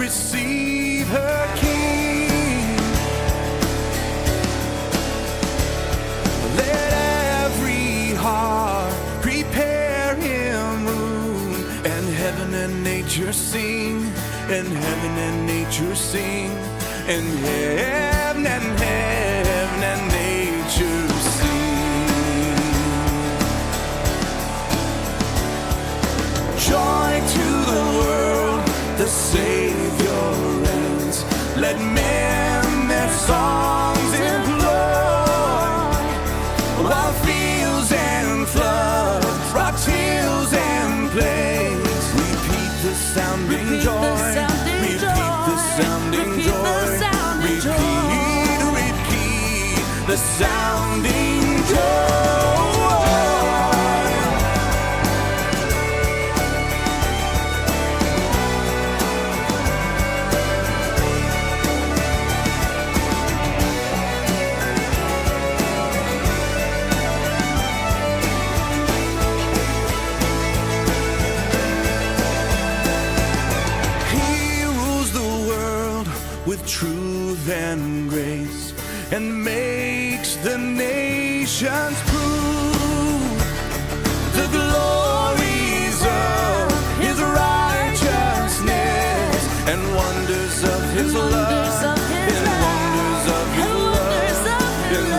receive her King. Let every heart prepare him room, and heaven and nature sing, and heaven and nature sing, and heaven and nature sing. Joy to the world, the Savior reigns. Let men their songs employ, while fields and floods, rocks, hills and plains repeat the sounding joy. Repeat the sounding joy. Repeat the sounding joy. With truth and grace, and makes the nations prove the glories of his righteousness, and wonders of his love, and wonders of his love, and